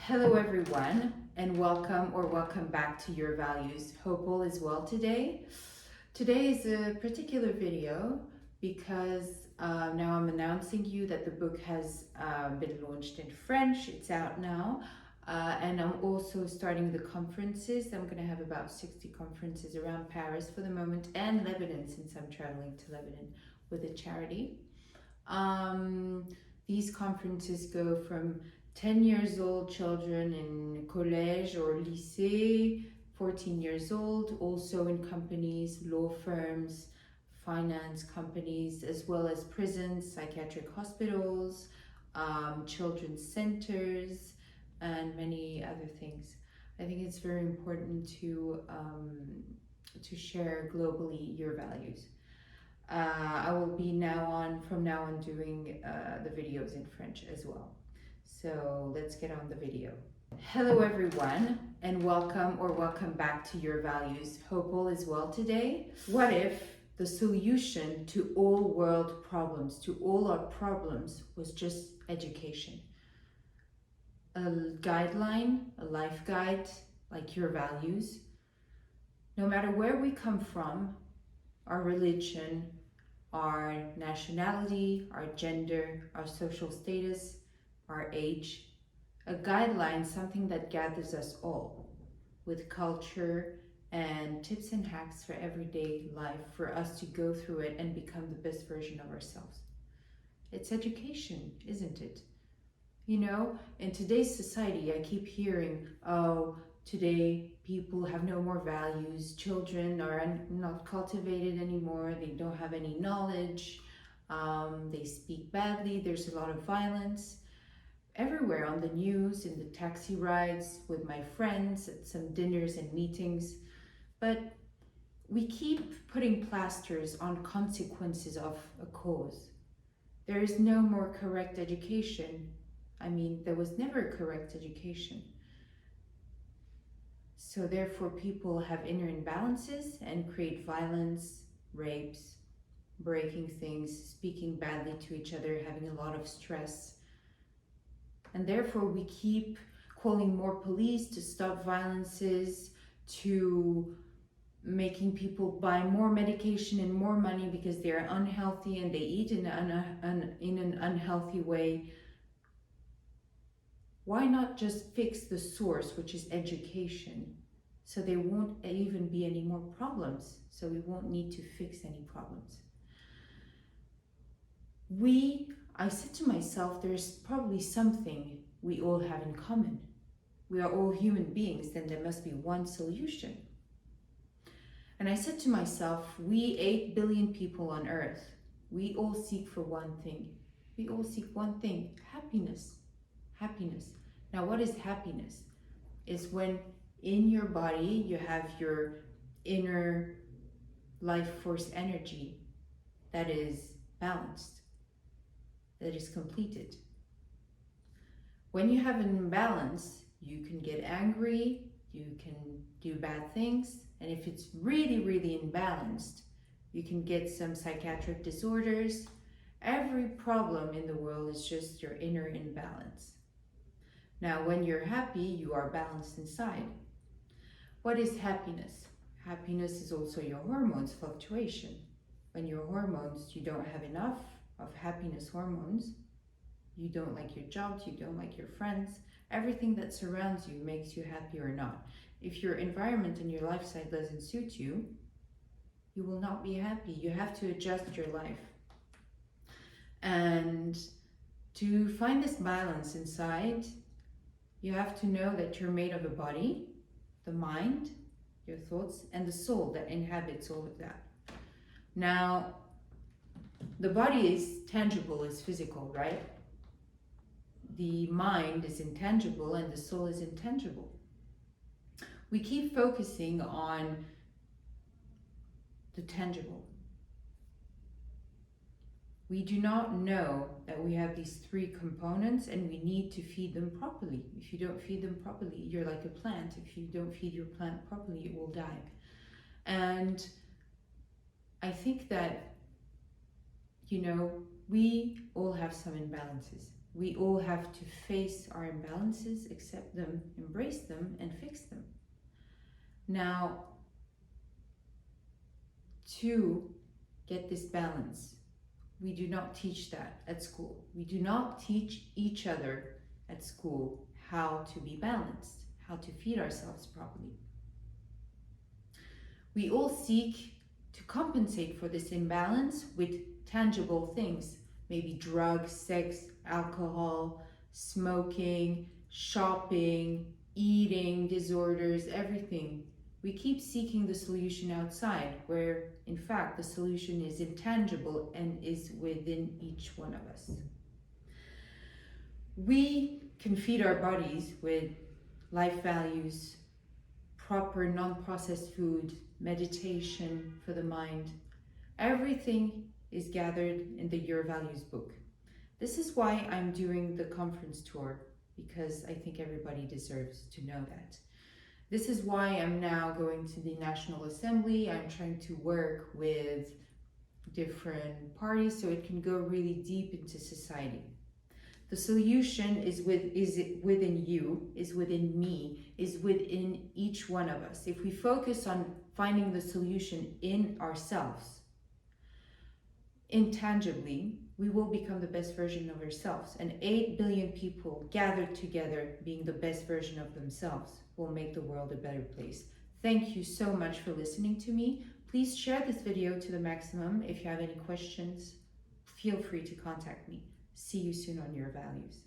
Hello everyone, and welcome back to Urvalues. Hope all is well today. Today is a particular video because now I'm announcing you that the book has been launched in French. It's out now. And I'm also starting the conferences. I'm going to have about 60 conferences around Paris for the moment, and Lebanon, since I'm traveling to Lebanon with a charity. These conferences go from 10 years old children in collège or lycée, 14 years old, also in companies, law firms, finance companies, as well as prisons, psychiatric hospitals, children's centers, and many other things. I think it's very important to share globally your values. I will be from now on doing the videos in French as well. So let's get on the video. Hello everyone, and welcome back to Urvalues. Hope all is well today. What if the solution to all world problems, to all our problems, was just education? A guideline, a life guide, like Urvalues. No matter where we come from, our religion, our nationality, our gender, our social status, our age, a guideline, something that gathers us all with culture and tips and hacks for everyday life for us to go through it and become the best version of ourselves. It's education, isn't it? You know, in today's society, I keep hearing, oh, today people have no more values, children are not cultivated anymore, they don't have any knowledge, they speak badly, there's a lot of violence. Everywhere on the news, in the taxi rides, with my friends, at some dinners and meetings. But we keep putting plasters on consequences of a cause. There is no more correct education. I mean, there was never correct education. So therefore people have inner imbalances and create violence, rapes, breaking things, speaking badly to each other, having a lot of stress. And therefore we keep calling more police to stop violences, to making people buy more medication and more money because they're unhealthy and they eat in an unhealthy way. Why not just fix the source, which is education, so there won't even be any more problems, so we won't need to fix any problems? I said to myself, there's probably something we all have in common. We are all human beings, then there must be one solution. And I said to myself, we 8 billion people on earth, we all seek for one thing. We all seek one thing, happiness. Happiness. Now, what is happiness? Is when in your body you have your inner life force energy that is balanced, that is completed. When you have an imbalance, you can get angry, you can do bad things, and if it's really, really imbalanced, you can get some psychiatric disorders. Every problem in the world is just your inner imbalance. Now, when you're happy, you are balanced inside. What is happiness? Happiness is also your hormones fluctuation. When your hormones, you don't have enough of happiness hormones, you don't like your job, you don't like your friends, everything that surrounds you makes you happy or not. If your environment and your lifestyle doesn't suit you, you will not be happy. You have to adjust your life. And to find this balance inside, you have to know that you're made of a body, the mind, your thoughts, and the soul that inhabits all of that. Now, the body is tangible, is physical, right? The mind is intangible and the soul is intangible. We keep focusing on the tangible. We do not know that we have these 3 components and we need to feed them properly. If you don't feed them properly, you're like a plant. If you don't feed your plant properly, it will die. And I think that, you know, we all have some imbalances. We all have to face our imbalances, accept them, embrace them, and fix them. Now, to get this balance, we do not teach that at school. We do not teach each other at school how to be balanced, how to feed ourselves properly. We all seek to compensate for this imbalance with tangible things, maybe drugs, sex, alcohol, smoking, shopping, eating disorders, everything. We keep seeking the solution outside, where in fact the solution is intangible and is within each one of us. We can feed our bodies with life values, proper non-processed food, meditation for the mind. Everything is gathered in the Urvalues book. This is why I'm doing the conference tour, because I think everybody deserves to know that. This is why I'm now going to the National Assembly. I'm trying to work with different parties so it can go really deep into society. The solution is within you, is within me, is within each one of us. If we focus on finding the solution in ourselves, intangibly, we will become the best version of ourselves. And 8 billion people gathered together being the best version of themselves will make the world a better place. Thank you so much for listening to me. Please share this video to the maximum. If you have any questions, feel free to contact me. See you soon on Urvalues.